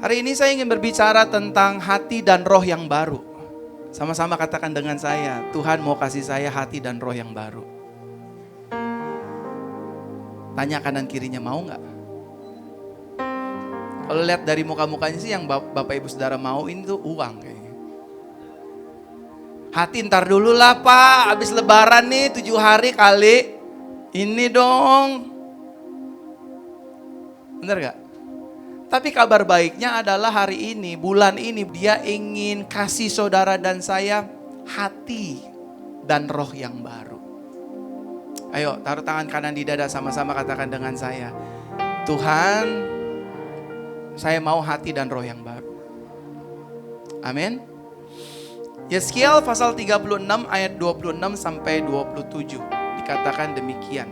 Hari ini saya ingin berbicara tentang hati dan roh yang baru. Sama-sama katakan dengan saya, Tuhan mau kasih saya hati dan roh yang baru. Tanya kanan kirinya, mau gak? Kalau lihat dari muka-mukanya sih yang Bapak Ibu Saudara mau ini tuh uang kayaknya. Hati ntar dulu lah Pak, habis lebaran nih 7 hari kali. Ini dong. Bener gak? Tapi kabar baiknya adalah hari ini, bulan ini dia ingin kasih saudara dan saya hati dan roh yang baru. Ayo taruh tangan kanan di dada, sama-sama katakan dengan saya, Tuhan, saya mau hati dan roh yang baru. Amin. Yeskiel pasal 36 ayat 26 sampai 27 dikatakan demikian.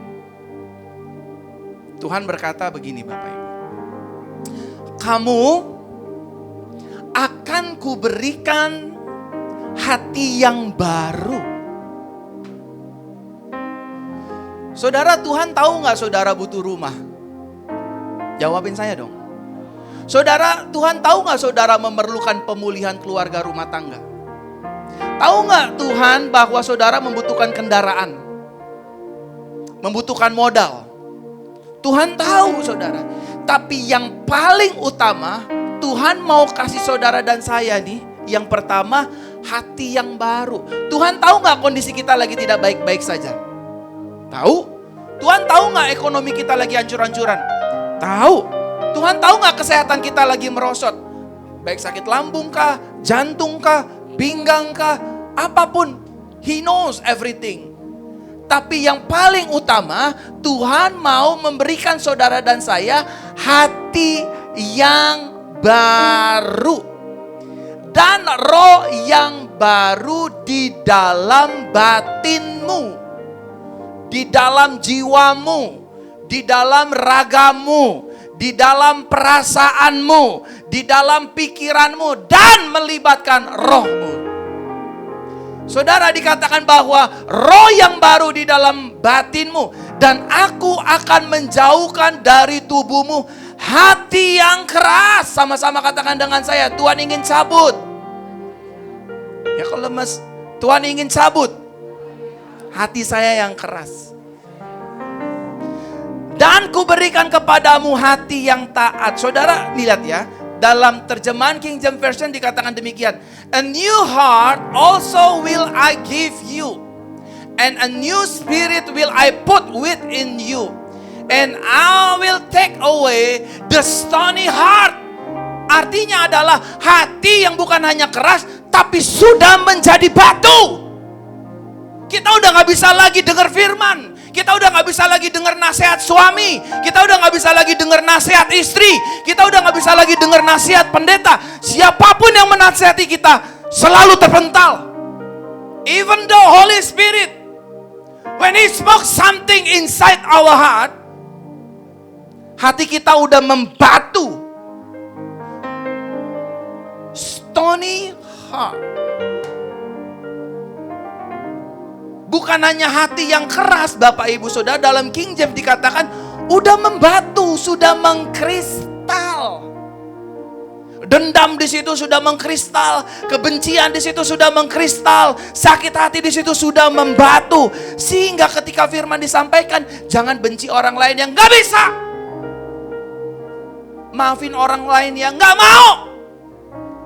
Tuhan berkata begini Bapak Ibu. Kamu akan kuberikan hati yang baru. Saudara, Tuhan tahu gak saudara butuh rumah? Jawabin saya dong. Saudara, Tuhan tahu gak saudara memerlukan pemulihan keluarga rumah tangga? Tahu gak Tuhan bahwa saudara membutuhkan kendaraan? Membutuhkan modal? Tuhan tahu saudara. Tapi yang paling utama, Tuhan mau kasih saudara dan saya nih, yang pertama, hati yang baru. Tuhan tahu gak kondisi kita lagi tidak baik-baik saja? Tahu? Tuhan tahu gak ekonomi kita lagi hancur-hancuran? Tahu? Tuhan tahu gak kesehatan kita lagi merosot? Baik sakit lambung kah, jantung kah, pinggang kah, apapun. He knows everything. Tapi yang paling utama, Tuhan mau memberikan saudara dan saya hati yang baru. Dan roh yang baru di dalam batinmu. Di dalam jiwamu. Di dalam ragamu. Di dalam perasaanmu. Di dalam pikiranmu. Dan melibatkan rohmu. Saudara, dikatakan bahwa roh yang baru di dalam batinmu. Dan aku akan menjauhkan dari tubuhmu hati yang keras. Sama-sama katakan dengan saya, Tuhan ingin cabut. Ya kalau lemes, Tuhan ingin cabut hati saya yang keras. Dan kuberikan kepadamu hati yang taat. Saudara, lihat ya. Dalam terjemahan King James Version dikatakan demikian. A new heart also will I give you. And a new spirit will I put within you. And I will take away the stony heart. Artinya adalah hati yang bukan hanya keras, tapi sudah menjadi batu. Kita udah gak bisa lagi dengar firman. Kita udah gak bisa lagi dengar nasihat suami. Kita udah gak bisa lagi dengar nasihat istri. Kita udah gak bisa lagi dengar nasihat pendeta. Siapapun yang menasihati kita selalu terpental. Even the Holy Spirit, when He spoke something inside our heart, hati kita udah membatu. Stony heart. Bukan hanya hati yang keras, Bapak Ibu Saudara, dalam King James dikatakan udah membatu, sudah mengkristal. Dendam di situ sudah mengkristal, kebencian di situ sudah mengkristal, sakit hati di situ sudah membatu. Sehingga ketika firman disampaikan, jangan benci orang lain yang gak bisa. Maafin orang lain yang gak mau.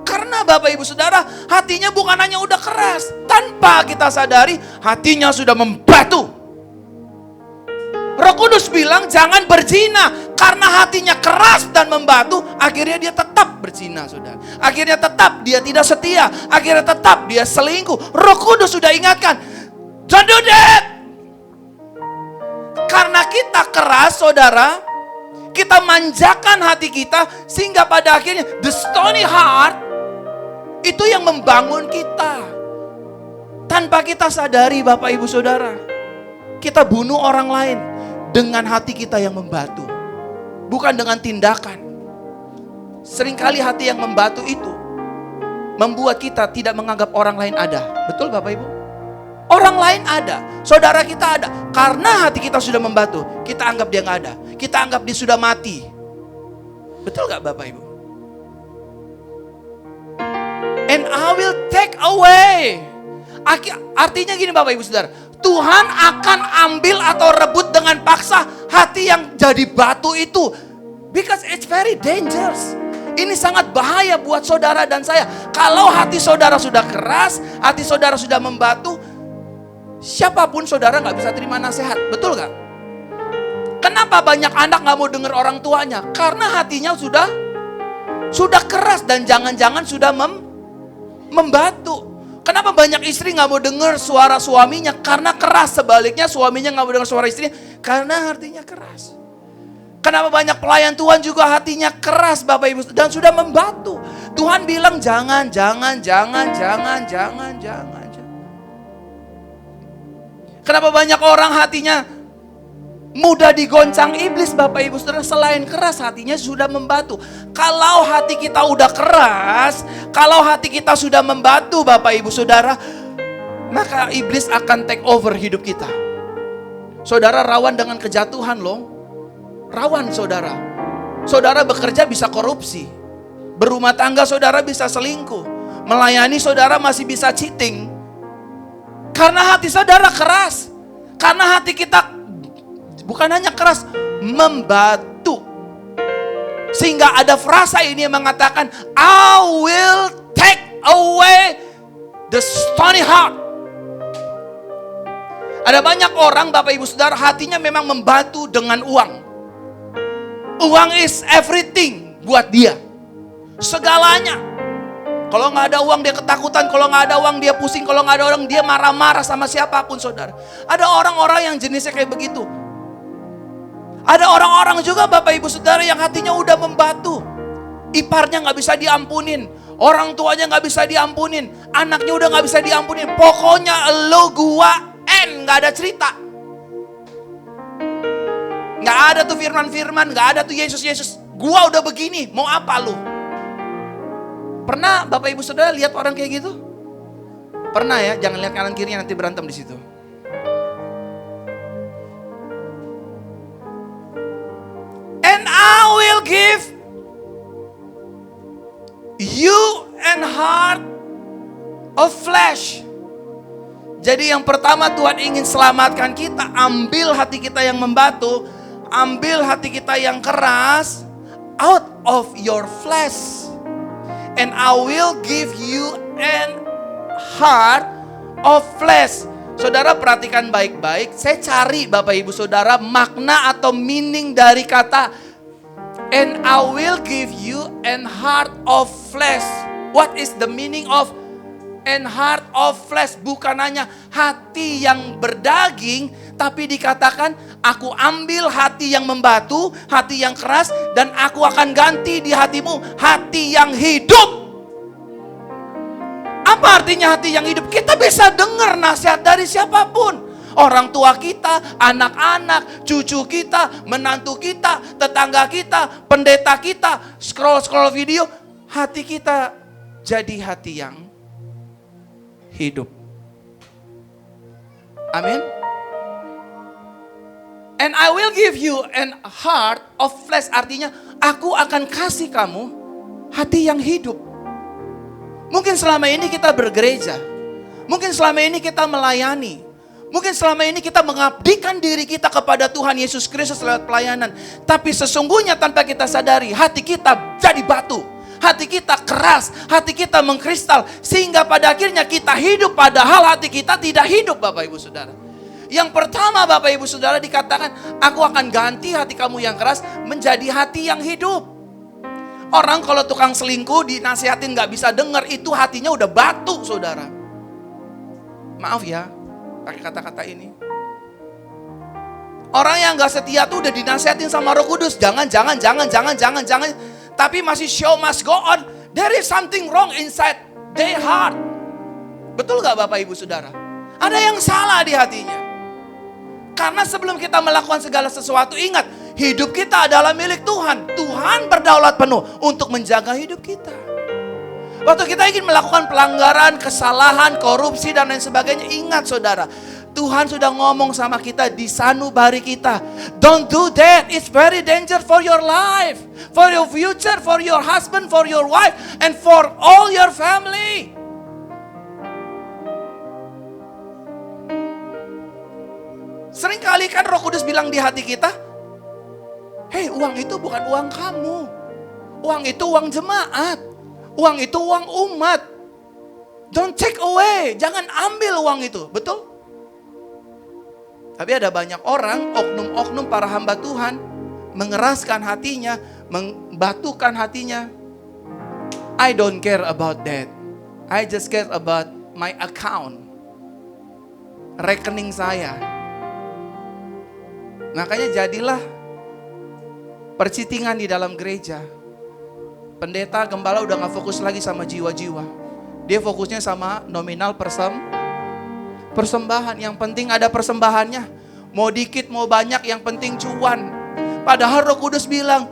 Karena Bapak Ibu Saudara, hatinya bukan hanya udah keras. Tanpa kita sadari, hatinya sudah membatu. Roh Kudus bilang jangan berzina. Karena hatinya keras dan membatu, akhirnya dia tetap berzina, saudara. Akhirnya tetap dia tidak setia. Akhirnya tetap dia selingkuh. Roh Kudus sudah ingatkan, don't do that. Karena kita keras, saudara, kita manjakan hati kita, sehingga pada akhirnya the stony heart itu yang membangun kita. Tanpa kita sadari, Bapak Ibu Saudara, kita bunuh orang lain dengan hati kita yang membatu, bukan dengan tindakan. Seringkali hati yang membatu itu membuat kita tidak menganggap orang lain ada. Betul Bapak Ibu? Orang lain ada, saudara kita ada. Karena hati kita sudah membatu, kita anggap dia gak ada. Kita anggap dia sudah mati. Betul gak Bapak Ibu? And I will take away. Artinya gini Bapak Ibu Saudara, Tuhan akan ambil atau rebut dengan paksa hati yang jadi batu itu. Because it's very dangerous. Ini sangat bahaya buat saudara dan saya. Kalau hati saudara sudah keras, hati saudara sudah membatu, siapapun saudara gak bisa terima nasihat. Betul gak? Kenapa banyak anak gak mau dengar orang tuanya? Karena hatinya sudah keras dan jangan-jangan sudah membatu. Kenapa banyak istri gak mau dengar suara suaminya? Karena keras. Sebaliknya suaminya gak mau dengar suara istrinya karena hatinya keras. Kenapa banyak pelayan Tuhan juga hatinya keras Bapak Ibu dan sudah membatu. Tuhan bilang jangan. Kenapa banyak orang hatinya mudah digoncang iblis Bapak Ibu Saudara, selain keras hatinya sudah membatu. Kalau hati kita udah keras, kalau hati kita sudah membatu Bapak Ibu Saudara, maka iblis akan take over hidup kita. Saudara rawan dengan kejatuhan loh. Rawan saudara. Saudara bekerja bisa korupsi. Berumah tangga saudara bisa selingkuh. Melayani saudara masih bisa cheating. Karena hati saudara keras. Karena hati kita bukan hanya keras, membatu. Sehingga ada frasa ini yang mengatakan, I will take away the stony heart. Ada banyak orang Bapak Ibu Saudara hatinya memang membatu dengan uang. Uang is everything buat dia. Segalanya. Kalau gak ada uang dia ketakutan. Kalau gak ada uang dia pusing. Kalau gak ada uang dia marah-marah sama siapapun saudara. Ada orang-orang yang jenisnya kayak begitu. Ada orang-orang juga Bapak Ibu Saudara yang hatinya udah membatu. Iparnya gak bisa diampunin. Orang tuanya gak bisa diampunin. Anaknya udah gak bisa diampunin. Pokoknya lo gua gak ada cerita. Gak ada tuh firman-firman, gak ada tuh Yesus-Yesus. Gua udah begini, mau apa lu? Pernah Bapak Ibu Saudara lihat orang kayak gitu? Pernah ya, jangan lihat kanan kirinya nanti berantem di situ. And I will give you an heart of flesh. Jadi yang pertama Tuhan ingin selamatkan kita, ambil hati kita yang membatu, ambil hati kita yang keras, out of your flesh. And I will give you an heart of flesh. Saudara perhatikan baik-baik. Saya cari Bapak Ibu Saudara makna atau meaning dari kata and I will give you an heart of flesh. What is the meaning of and heart of flesh? Bukan hanya hati yang berdaging, tapi dikatakan aku ambil hati yang membatu, hati yang keras, dan aku akan ganti di hatimu hati yang hidup. Apa artinya hati yang hidup? Kita bisa dengar nasihat dari siapapun. Orang tua kita, anak-anak, cucu kita, menantu kita, tetangga kita, pendeta kita, scroll video. Hati kita jadi hati yang hidup. Amin. And I will give you an heart of flesh. Artinya aku akan kasih kamu hati yang hidup. Mungkin selama ini kita bergereja. Mungkin selama ini kita melayani. Mungkin selama ini kita mengabdikan diri kita kepada Tuhan Yesus Kristus lewat pelayanan. Tapi sesungguhnya tanpa kita sadari hati kita jadi batu. Hati kita keras, hati kita mengkristal. Sehingga pada akhirnya kita hidup padahal hati kita tidak hidup Bapak Ibu Saudara. Yang pertama Bapak Ibu Saudara dikatakan, aku akan ganti hati kamu yang keras menjadi hati yang hidup. Orang kalau tukang selingkuh dinasihatin gak bisa dengar, itu hatinya udah batu saudara. Maaf ya, pakai kata-kata ini. Orang yang gak setia tuh udah dinasihatin sama Roh Kudus. Jangan. Tapi masih show must go on. There is something wrong inside their heart. Betul gak Bapak Ibu Saudara? Ada yang salah di hatinya. Karena sebelum kita melakukan segala sesuatu, ingat, hidup kita adalah milik Tuhan. Tuhan berdaulat penuh untuk menjaga hidup kita. Waktu kita ingin melakukan pelanggaran, kesalahan, korupsi, dan lain sebagainya, ingat saudara, Tuhan sudah ngomong sama kita di sanubari kita. Don't do that. It's very dangerous for your life, for your future, for your husband, for your wife, and for all your family. Seringkali kan Roh Kudus bilang di hati kita, hey, uang itu bukan uang kamu. Uang itu uang jemaat. Uang itu uang umat. Don't take away. Jangan ambil uang itu. Betul? Tapi ada banyak orang, oknum-oknum para hamba Tuhan, mengeraskan hatinya, membatukan hatinya. I don't care about that. I just care about my account. Rekening saya. Makanya jadilah percitingan di dalam gereja. Pendeta, gembala udah gak fokus lagi sama jiwa-jiwa. Dia fokusnya sama nominal persembahan. Yang penting ada persembahannya. Mau dikit mau banyak, yang penting cuan. Padahal Roh Kudus bilang,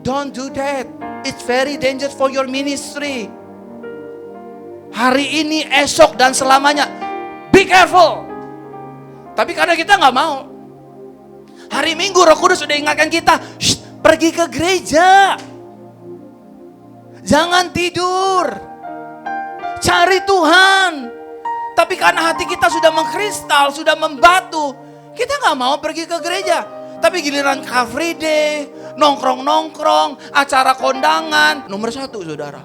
don't do that. It's very dangerous for your ministry. Hari ini, esok, dan selamanya. Be careful. Tapi karena kita gak mau. Hari Minggu Roh Kudus sudah ingatkan kita, pergi ke gereja. Jangan tidur. Cari Tuhan. Tapi karena hati kita sudah mengkristal, sudah membatu, kita gak mau pergi ke gereja. Tapi giliran Car Free Day, nongkrong-nongkrong, acara kondangan, nomor 1 saudara.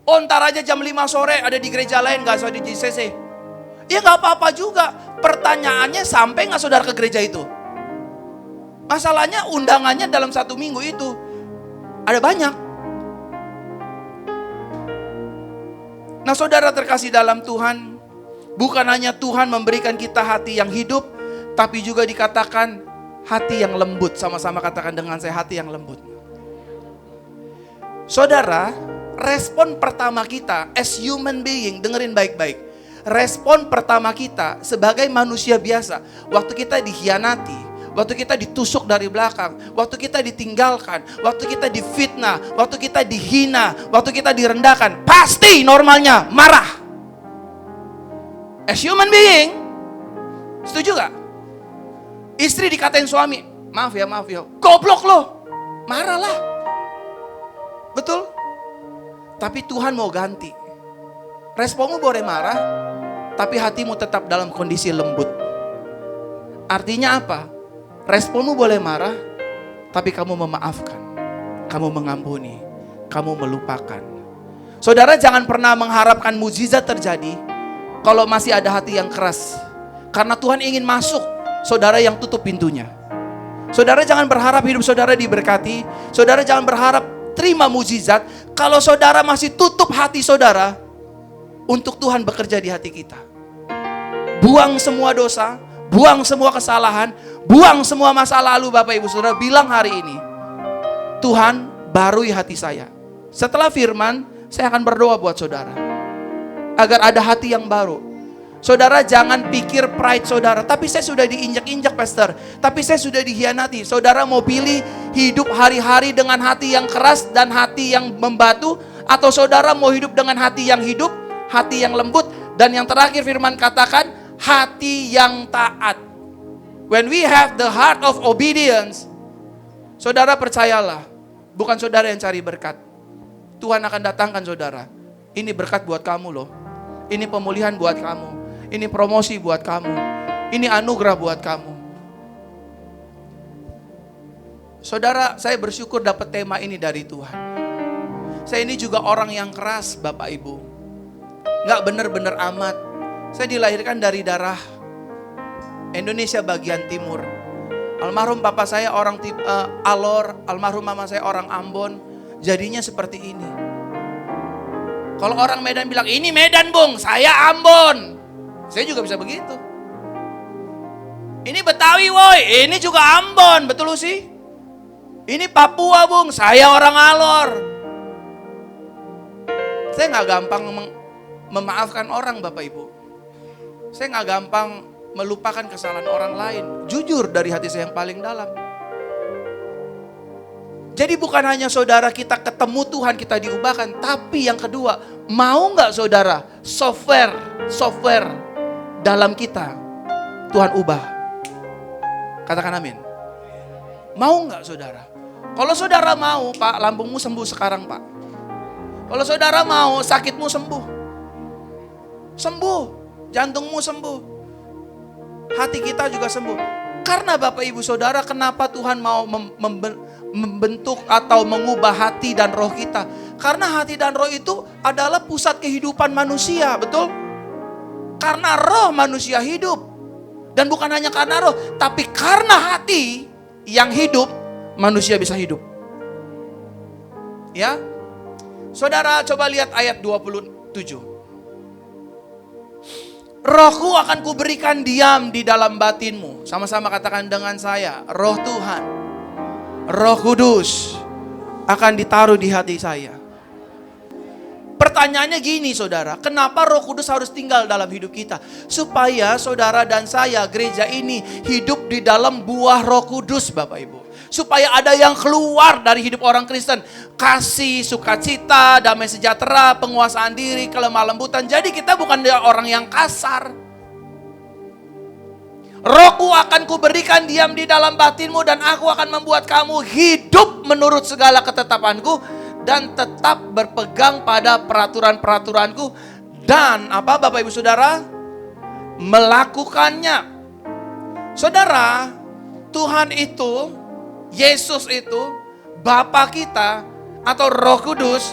Oh, ntar aja jam 5 sore ada di gereja lain, gak usah di JCC. Ya gak apa-apa juga. Pertanyaannya, sampai gak saudara ke gereja itu? Masalahnya undangannya dalam 1 minggu itu ada banyak. Nah, saudara terkasih dalam Tuhan, bukan hanya Tuhan memberikan kita hati yang hidup, tapi juga dikatakan hati yang lembut. Sama-sama katakan dengan saya, hati yang lembut. Saudara, respon pertama kita as human being, dengerin baik-baik. Respon pertama kita sebagai manusia biasa, waktu kita dikhianati, waktu kita ditusuk dari belakang, waktu kita ditinggalkan, waktu kita difitnah, waktu kita dihina, waktu kita direndahkan, pasti normalnya marah. As human being, setuju gak? Istri dikatain suami, maaf ya, goblok lo, marahlah. Betul? Tapi Tuhan mau ganti. Responmu boleh marah, tapi hatimu tetap dalam kondisi lembut. Artinya apa? Responmu boleh marah, tapi kamu memaafkan, kamu mengampuni, kamu melupakan. Saudara jangan pernah mengharapkan mukjizat terjadi kalau masih ada hati yang keras. Karena Tuhan ingin masuk, saudara yang tutup pintunya. Saudara jangan berharap hidup saudara diberkati. Saudara jangan berharap terima mukjizat kalau saudara masih tutup hati saudara untuk Tuhan bekerja di hati kita. Buang semua dosa, buang semua kesalahan, buang semua masa lalu. Bapak Ibu Saudara, bilang hari ini, Tuhan barui hati saya. Setelah firman, saya akan berdoa buat saudara agar ada hati yang baru. Saudara jangan pikir pride saudara, tapi saya sudah diinjak-injak pastor, tapi saya sudah dikhianati. Saudara mau pilih hidup hari-hari dengan hati yang keras dan hati yang membatu, atau saudara mau hidup dengan hati yang hidup, hati yang lembut, dan yang terakhir firman katakan, hati yang taat. When we have the heart of obedience, saudara percayalah, bukan saudara yang cari berkat. Tuhan akan datangkan saudara. Ini berkat buat kamu loh. Ini pemulihan buat kamu. Ini promosi buat kamu. Ini anugerah buat kamu. Saudara, saya bersyukur dapat tema ini dari Tuhan. Saya ini juga orang yang keras, Bapak Ibu. Gak bener-bener amat. Saya dilahirkan dari darah Indonesia bagian timur. Almarhum papa saya orang Alor, almarhum mama saya orang Ambon. Jadinya seperti ini. Kalau orang Medan bilang, ini Medan bung, saya Ambon. Saya juga bisa begitu. Ini Betawi woi, ini juga Ambon, betul sih? Ini Papua bung, saya orang Alor. Saya gak gampang memaafkan orang Bapak Ibu. Saya gak gampang melupakan kesalahan orang lain. Jujur dari hati saya yang paling dalam. Jadi bukan hanya saudara kita ketemu Tuhan kita diubahkan, tapi yang kedua, mau gak saudara software dalam kita, Tuhan ubah. Katakan amin. Mau nggak saudara? Kalau saudara mau, Pak, lambungmu sembuh sekarang, Pak. Kalau saudara mau, sakitmu sembuh. Sembuh, jantungmu sembuh. Hati kita juga sembuh. Karena Bapak Ibu Saudara, kenapa Tuhan mau membentuk atau mengubah hati dan roh kita? Karena hati dan roh itu adalah pusat kehidupan manusia, betul? Karena roh manusia hidup. Dan bukan hanya karena roh, tapi karena hati yang hidup, manusia bisa hidup. Ya, saudara coba lihat ayat 27. Rohku akan kuberikan diam di dalam batinmu. Sama-sama katakan dengan saya, roh Tuhan, Roh Kudus akan ditaruh di hati saya. Pertanyaannya gini saudara, kenapa Roh Kudus harus tinggal dalam hidup kita? Supaya saudara dan saya, gereja ini hidup di dalam buah Roh Kudus Bapak Ibu. Supaya ada yang keluar dari hidup orang Kristen. Kasih, sukacita, damai sejahtera, penguasaan diri, kelemah lembutan. Jadi kita bukan orang yang kasar. Rohku akan kuberikan diam di dalam batinmu dan aku akan membuat kamu hidup menurut segala ketetapanku dan tetap berpegang pada peraturan-peraturanku dan apa Bapak Ibu Saudara? Melakukannya. Saudara, Tuhan itu, Yesus itu, Bapa kita atau Roh Kudus,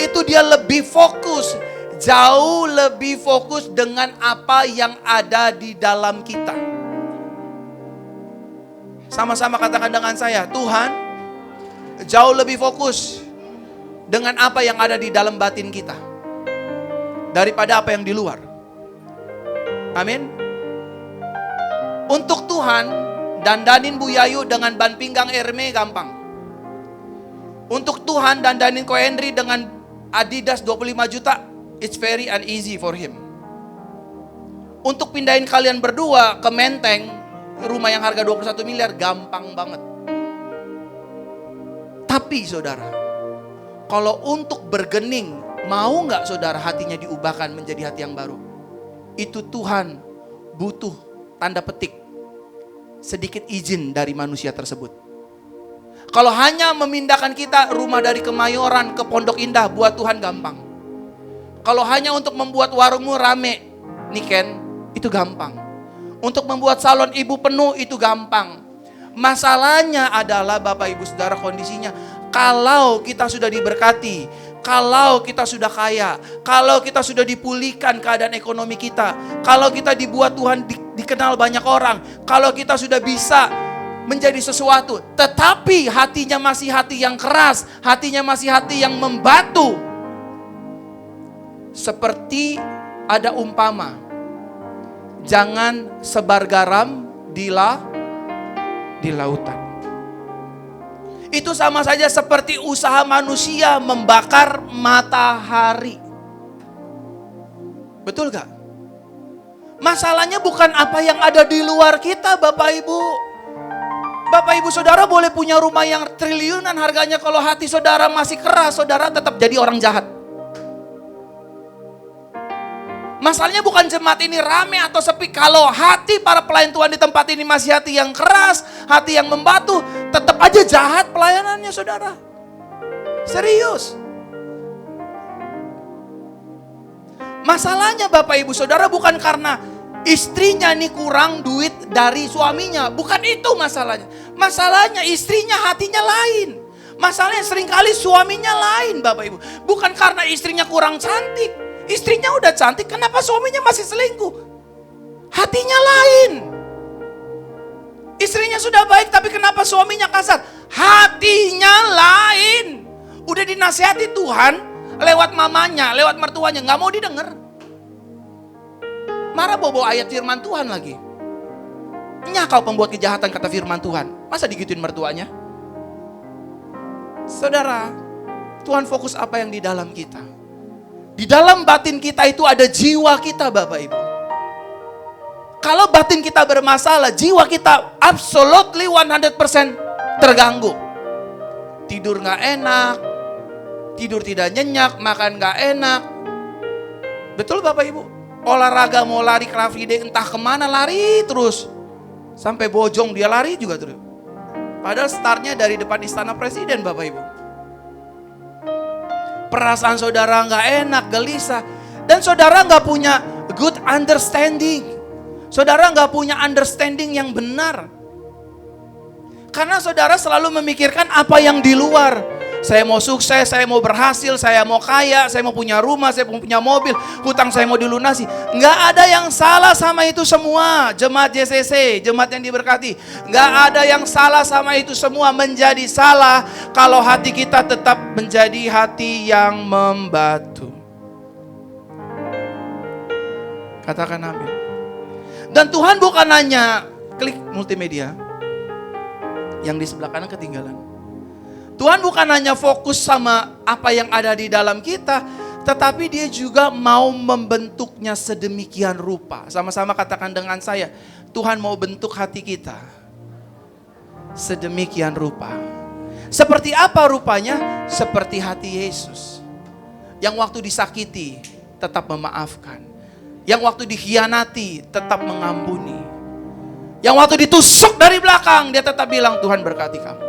itu dia lebih fokus, jauh lebih fokus dengan apa yang ada di dalam kita. Sama-sama katakan dengan saya, Tuhan jauh lebih fokus dengan apa yang ada di dalam batin kita daripada apa yang di luar. Amin. Untuk Tuhan, dandanin Bu Yayu dengan ban pinggang Hermes gampang. Untuk Tuhan dandanin Ko Henry dengan Adidas 25 juta, it's very uneasy for him. Untuk pindahin kalian berdua ke Menteng, rumah yang harga 21 miliar, gampang banget. Tapi saudara, kalau untuk bergening, mau gak saudara hatinya diubahkan menjadi hati yang baru? Itu Tuhan butuh tanda petik sedikit izin dari manusia tersebut. Kalau hanya memindahkan kita rumah dari Kemayoran ke Pondok Indah, buat Tuhan gampang. Kalau hanya untuk membuat warungmu rame, Niken, itu gampang. Untuk membuat salon ibu penuh, itu gampang. Masalahnya adalah Bapak Ibu Saudara kondisinya, kalau kita sudah diberkati, kalau kita sudah kaya, kalau kita sudah dipulihkan keadaan ekonomi kita, kalau kita dibuat Tuhan dikenal banyak orang, kalau kita sudah bisa menjadi sesuatu, tetapi hatinya masih hati yang keras, hatinya masih hati yang membatu. Seperti ada umpama, jangan sebar garam di lautan. Itu sama saja seperti usaha manusia membakar matahari. Betul gak? Masalahnya bukan apa yang ada di luar kita Bapak Ibu. Bapak Ibu Saudara boleh punya rumah yang triliunan harganya, kalau hati saudara masih keras, saudara tetap jadi orang jahat. Masalahnya bukan jemaat ini rame atau sepi. Kalau hati para pelayan Tuhan di tempat ini masih hati yang keras, hati yang membatu, tetap aja jahat pelayanannya saudara. Serius. Masalahnya Bapak Ibu Saudara bukan karena istrinya nih kurang duit dari suaminya. Bukan itu masalahnya. Masalahnya istrinya hatinya lain. Masalahnya seringkali suaminya lain Bapak Ibu. Bukan karena istrinya kurang cantik. Istrinya udah cantik, kenapa suaminya masih selingkuh? Hatinya lain. Istrinya sudah baik, tapi kenapa suaminya kasar? Hatinya lain. Udah dinasihati Tuhan, lewat mamanya, lewat mertuanya, gak mau didengar. Marah bawa ayat firman Tuhan lagi. Nya kau pembuat kejahatan, kata firman Tuhan. Masa digituin mertuanya? Saudara, Tuhan fokus apa yang di dalam kita. Di dalam batin kita itu ada jiwa kita Bapak Ibu. Kalau batin kita bermasalah, jiwa kita absolutely 100% terganggu. Tidur gak enak, tidur tidak nyenyak, makan gak enak. Betul Bapak Ibu? Olahraga mau lari Car Free Day, entah kemana lari terus. Sampai Bojong dia lari juga terus. Padahal startnya dari depan istana presiden Bapak Ibu. Perasaan saudara nggak enak, gelisah. Dan saudara nggak punya good understanding. Saudara nggak punya understanding yang benar. Karena saudara selalu memikirkan apa yang di luar. Saya mau sukses, saya mau berhasil, saya mau kaya, saya mau punya rumah, saya mau punya mobil, hutang saya mau dilunasi. Nggak ada yang salah sama itu semua. Jemaat JCC, jemaat yang diberkati. Nggak ada yang salah sama itu semua. Menjadi salah kalau hati kita tetap menjadi hati yang membatu. Katakan amin. Dan Tuhan bukan hanya klik multimedia. Yang di sebelah kanan ketinggalan. Tuhan bukan hanya fokus sama apa yang ada di dalam kita, tetapi dia juga mau membentuknya sedemikian rupa. Sama-sama katakan dengan saya, Tuhan mau bentuk hati kita sedemikian rupa. Seperti apa rupanya? Seperti hati Yesus. Yang waktu disakiti tetap memaafkan. Yang waktu dikhianati tetap mengampuni. Yang waktu ditusuk dari belakang, dia tetap bilang, Tuhan berkati kamu.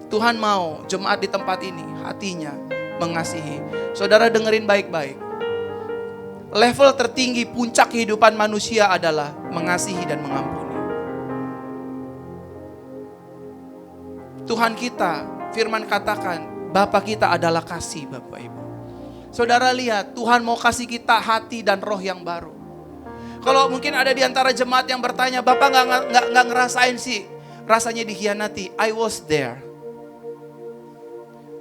Tuhan mau jemaat di tempat ini, hatinya mengasihi. Saudara dengerin baik-baik. Level tertinggi puncak kehidupan manusia adalah mengasihi dan mengampuni. Tuhan kita, firman katakan, Bapa kita adalah kasih Bapak Ibu. Saudara lihat, Tuhan mau kasih kita hati dan roh yang baru. Kalau mungkin ada di antara jemaat yang bertanya, Bapak nggak ngerasain sih rasanya dikhianati. I was there.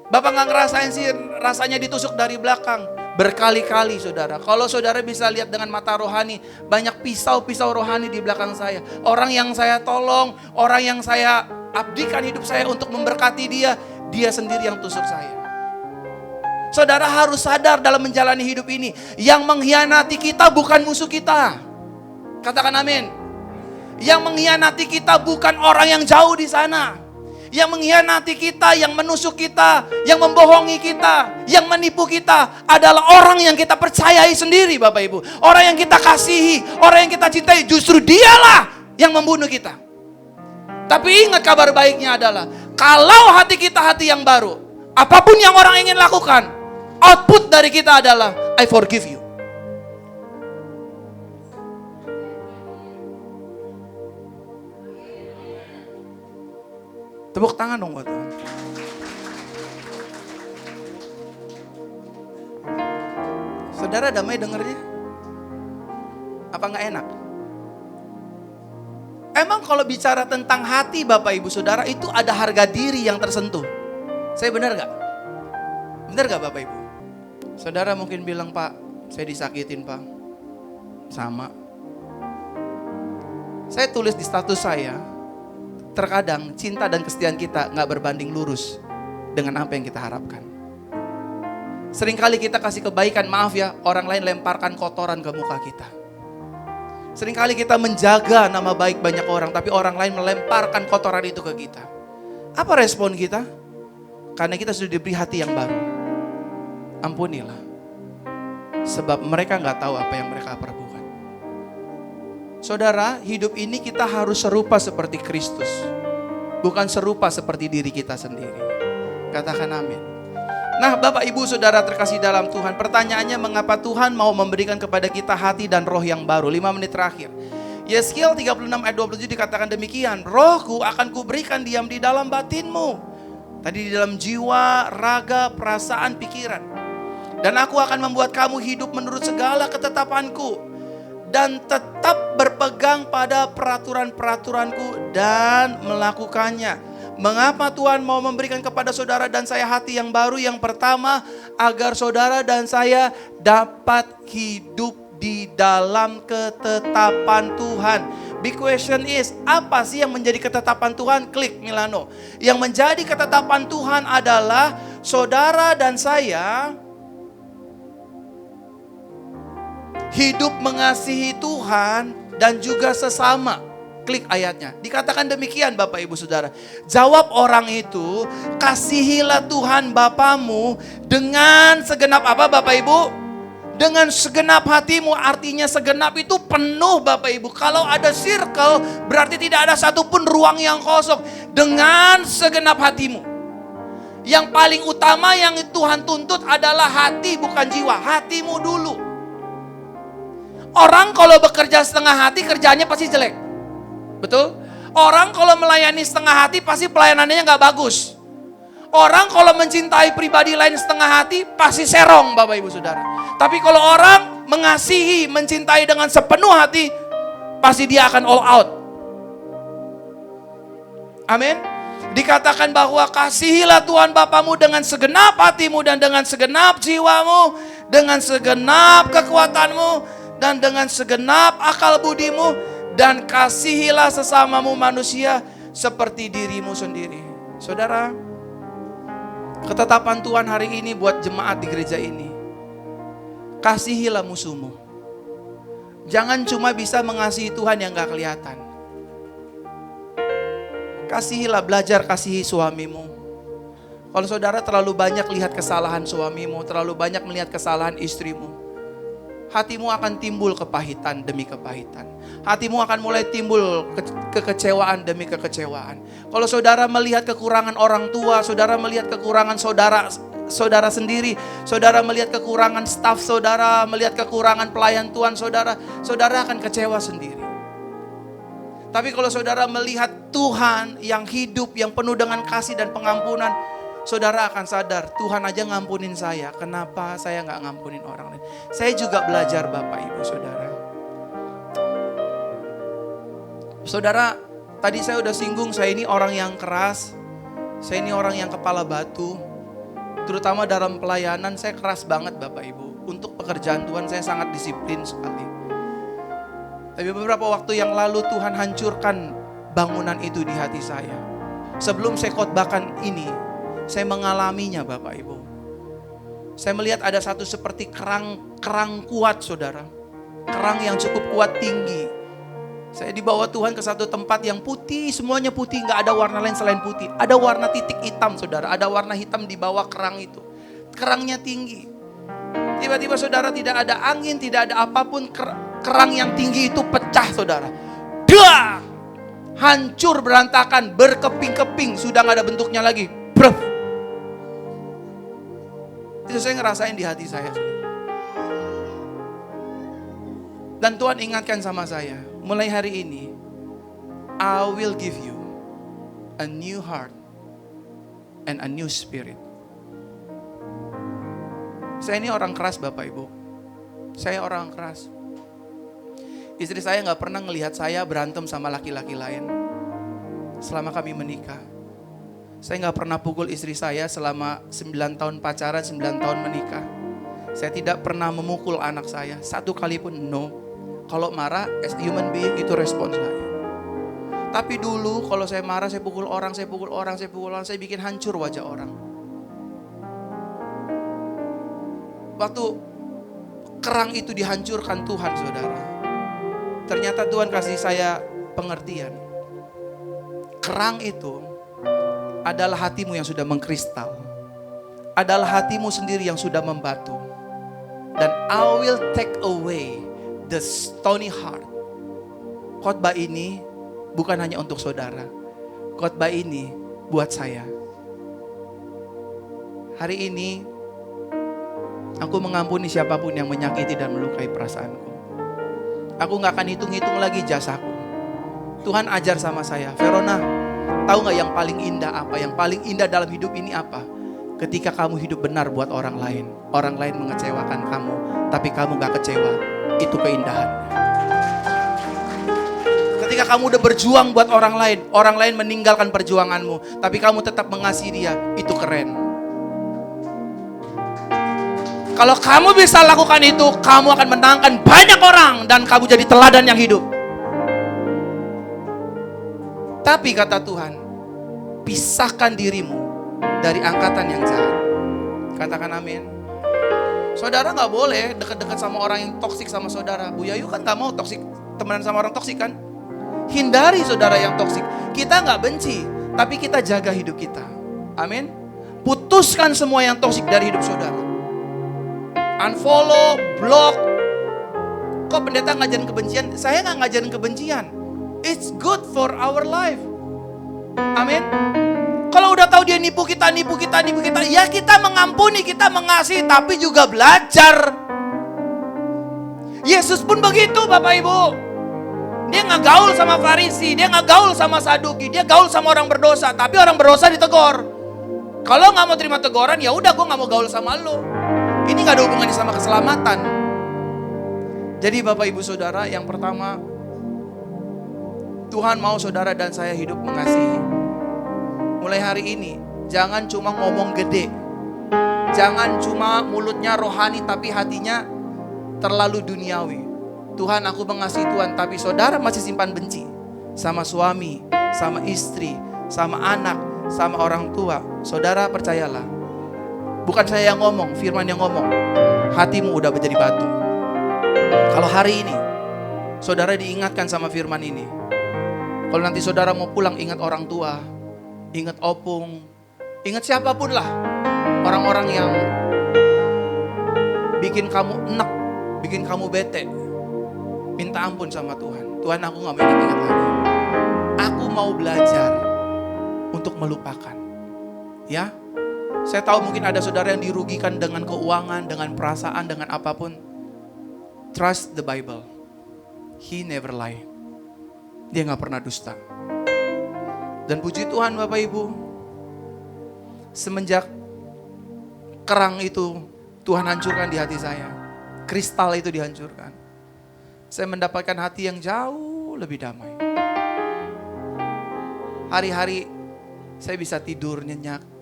Bapak nggak ngerasain sih rasanya ditusuk dari belakang. Berkali-kali saudara. Kalau saudara bisa lihat dengan mata rohani, banyak pisau-pisau rohani di belakang saya. Orang yang saya tolong, orang yang saya abdikan hidup saya untuk memberkati dia, dia sendiri yang tusuk saya. Saudara harus sadar dalam menjalani hidup ini, yang mengkhianati kita bukan musuh kita. Katakan amin. Yang mengkhianati kita bukan orang yang jauh di sana. Yang mengkhianati kita, yang menusuk kita, yang membohongi kita, yang menipu kita adalah orang yang kita percayai sendiri Bapak Ibu. Orang yang kita kasihi, orang yang kita cintai, justru dialah yang membunuh kita. Tapi ingat kabar baiknya adalah, kalau hati kita hati yang baru, apapun yang orang ingin lakukan, output dari kita adalah, I forgive you. Tepuk tangan dong buat Tuhan. Saudara damai dengernya? Apa gak enak? Emang kalau bicara tentang hati Bapak Ibu Saudara, itu ada harga diri yang tersentuh. Saya benar gak? Benar gak Bapak Ibu? Saudara mungkin bilang, Pak, saya disakitin Pak. Sama. Saya tulis di status saya, terkadang cinta dan kesetiaan kita gak berbanding lurus dengan apa yang kita harapkan. Seringkali kita kasih kebaikan, maaf ya, orang lain lemparkan kotoran ke muka kita. Seringkali kita menjaga nama baik banyak orang, tapi orang lain melemparkan kotoran itu ke kita. Apa respon kita? Karena kita sudah diberi hati yang baru. Ampunilah. Sebab mereka gak tahu apa yang mereka perbuat. Saudara, hidup ini kita harus serupa seperti Kristus. Bukan serupa seperti diri kita sendiri. Katakan amin. Nah Bapak Ibu Saudara terkasih dalam Tuhan, pertanyaannya mengapa Tuhan mau memberikan kepada kita hati dan roh yang baru? 5 menit terakhir. Yeskiel 36 ayat 27 dikatakan demikian, Rohku akan kuberikan diam di dalam batinmu. Tadi di dalam jiwa, raga, perasaan, pikiran. Dan aku akan membuat kamu hidup menurut segala ketetapanku. Dan tetap berpegang pada peraturan-peraturanku dan melakukannya. Mengapa Tuhan mau memberikan kepada saudara dan saya hati yang baru? Yang pertama, agar saudara dan saya dapat hidup di dalam ketetapan Tuhan. Big question is, apa sih yang menjadi ketetapan Tuhan? Klik Milano. Yang menjadi ketetapan Tuhan adalah saudara dan saya hidup mengasihi Tuhan dan juga sesama. Klik ayatnya. Dikatakan demikian Bapak Ibu Saudara. Jawab orang itu, kasihilah Tuhan Bapamu dengan segenap apa Bapak Ibu? Dengan segenap hatimu, artinya segenap itu penuh Bapak Ibu. Kalau ada circle, berarti tidak ada satupun ruang yang kosong. Dengan segenap hatimu. Yang paling utama yang Tuhan tuntut adalah hati, bukan jiwa. Hatimu dulu. Orang kalau bekerja setengah hati, kerjaannya pasti jelek. Betul? Orang kalau melayani setengah hati, pasti pelayanannya gak bagus. Orang kalau mencintai pribadi lain setengah hati, pasti serong Bapak Ibu Saudara. Tapi kalau orang mengasihi, mencintai dengan sepenuh hati, pasti dia akan all out. Amin. Dikatakan bahwa kasihilah Tuhan Bapamu dengan segenap hatimu dan dengan segenap jiwamu, dengan segenap kekuatanmu, dan dengan segenap akal budimu, dan kasihilah sesamamu manusia seperti dirimu sendiri. Saudara, ketetapan Tuhan hari ini buat jemaat di gereja ini. Kasihilah musuhmu. Jangan cuma bisa mengasihi Tuhan yang gak kelihatan. Kasihilah, belajar kasihi suamimu. Kalau saudara terlalu banyak lihat kesalahan suamimu, terlalu banyak melihat kesalahan istrimu, hatimu akan timbul kepahitan demi kepahitan. Hatimu akan mulai timbul kekecewaan demi kekecewaan. Kalau saudara melihat kekurangan orang tua, saudara melihat kekurangan saudara sendiri, saudara melihat kekurangan staf saudara, melihat kekurangan pelayan Tuhan saudara, saudara akan kecewa sendiri. Tapi kalau saudara melihat Tuhan yang hidup, yang penuh dengan kasih dan pengampunan, saudara akan sadar, Tuhan aja ngampunin saya, kenapa saya gak ngampunin orang lain? Saya juga belajar Bapak Ibu Saudara. Saudara, tadi saya udah singgung, saya ini orang yang keras, saya ini orang yang kepala batu. Terutama dalam pelayanan saya keras banget Bapak Ibu. Untuk pekerjaan Tuhan saya sangat disiplin sekali. Tapi beberapa waktu yang lalu Tuhan hancurkan bangunan itu di hati saya. Sebelum saya khotbahkan ini, saya mengalaminya Bapak Ibu. Saya melihat ada satu seperti kerang kuat saudara. Kerang yang cukup kuat tinggi. Saya dibawa Tuhan ke satu tempat yang putih, semuanya putih, gak ada warna lain selain putih. Ada warna titik hitam saudara, ada warna hitam di bawah kerang itu. Kerangnya tinggi. Tiba-tiba saudara tidak ada angin, tidak ada apapun, kerang yang tinggi itu pecah saudara. Dah! Hancur berantakan, berkeping-keping, sudah gak ada bentuknya lagi. Bref. Itu saya ngerasain di hati saya. Dan Tuhan ingatkan sama saya, mulai hari ini, I will give you a new heart and a new spirit. Saya ini orang keras Bapak Ibu. Saya orang keras. Istri saya gak pernah ngelihat saya berantem sama laki-laki lain selama kami menikah. Saya gak pernah pukul istri saya selama 9 tahun pacaran, 9 tahun menikah. Saya tidak pernah memukul anak saya, satu kali pun, no. Kalau marah, as human being itu respons saya. Tapi dulu kalau saya marah, saya pukul orang, saya bikin hancur wajah orang. Waktu kerang itu dihancurkan Tuhan saudara, ternyata Tuhan kasih saya pengertian. Kerang itu adalah hatimu yang sudah mengkristal. Adalah hatimu sendiri yang sudah membatu. Dan I will take away the stony heart. Khotbah ini bukan hanya untuk saudara. Khotbah ini buat saya. Hari ini aku mengampuni siapapun yang menyakiti dan melukai perasaanku. Aku gak akan hitung-hitung lagi jasaku. Tuhan ajar sama saya, Verona, tahu gak yang paling indah apa? Yang paling indah dalam hidup ini apa? Ketika kamu hidup benar buat orang lain. Orang lain mengecewakan kamu, tapi kamu gak kecewa. Itu keindahannya. Ketika kamu udah berjuang buat orang lain meninggalkan perjuanganmu, tapi kamu tetap mengasihi dia, itu keren. Kalau kamu bisa lakukan itu, kamu akan menangkan banyak orang dan kamu jadi teladan yang hidup. Tapi kata Tuhan, pisahkan dirimu dari angkatan yang jahat. Katakan amin. Saudara gak boleh dekat-dekat sama orang yang toksik sama saudara. Bu Yayu kan gak mau toksik, temenan sama orang toksik kan. Hindari saudara yang toksik. Kita gak benci, tapi kita jaga hidup kita. Amin. Putuskan semua yang toksik dari hidup saudara. unfollow, block. Kok pendeta ngajarin kebencian? Saya nggak ngajarin kebencian. It's good for our life. Amin. Kalau udah tahu dia nipu kita, ya kita mengampuni, kita mengasihi, tapi juga belajar. Yesus pun begitu Bapak Ibu. Dia nggak gaul sama Farisi, dia nggak gaul sama Saduki, dia gaul sama orang berdosa, tapi orang berdosa ditegur. Kalau nggak mau terima teguran, ya udah gue nggak mau gaul sama lo. Ini nggak ada hubungannya sama keselamatan. Jadi Bapak Ibu Saudara, yang pertama, Tuhan mau saudara dan saya hidup mengasihi. Mulai hari ini, jangan cuma ngomong gede. Jangan cuma mulutnya rohani tapi hatinya terlalu duniawi. Tuhan, aku mengasihi Tuhan, tapi saudara masih simpan benci sama suami, sama istri, sama anak, sama orang tua. Saudara percayalah, bukan saya yang ngomong, firman yang ngomong. Hatimu udah menjadi batu. Kalau hari ini saudara diingatkan sama firman ini, kalau nanti saudara mau pulang, ingat orang tua, ingat opung, ingat siapapun lah, orang-orang yang bikin kamu enek, bikin kamu bete, minta ampun sama Tuhan. Tuhan, aku gak mau ingat-ingat lagi. Aku mau belajar untuk melupakan. Ya, saya tahu mungkin ada saudara yang dirugikan dengan keuangan, dengan perasaan, dengan apapun. Trust the Bible. He never lie. Dia gak pernah dusta. Dan puji Tuhan Bapak Ibu, semenjak kerang itu Tuhan hancurkan di hati saya, kristal itu dihancurkan, saya mendapatkan hati yang jauh lebih damai. Hari-hari saya bisa tidur nyenyak.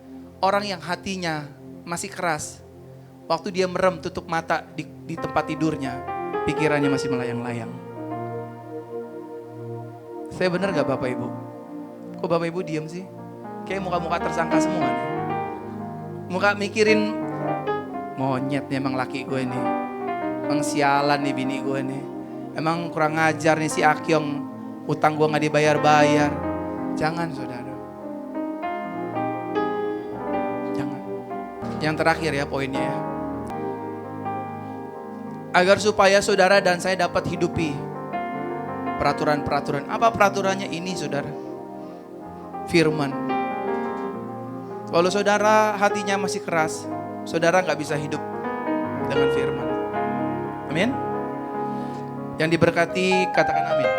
Orang yang hatinya masih keras, waktu dia merem tutup mata di tempat tidurnya, pikirannya masih melayang-layang. Saya benar gak Bapak Ibu? Kok Bapak Ibu diem sih? Kayak muka-muka tersangka semua nih. Muka mikirin, monyet nih emang laki gue nih. Emang sialan nih bini gue nih. Emang kurang ngajar nih si Akyong. Utang gue gak dibayar-bayar. Jangan saudara. Jangan. Yang terakhir ya poinnya ya. Agar supaya saudara dan saya dapat hidupi peraturan-peraturan. Apa peraturannya ini saudara? Firman. Kalau saudara hatinya masih keras, saudara gak bisa hidup dengan firman. Amin. Yang diberkati katakan amin.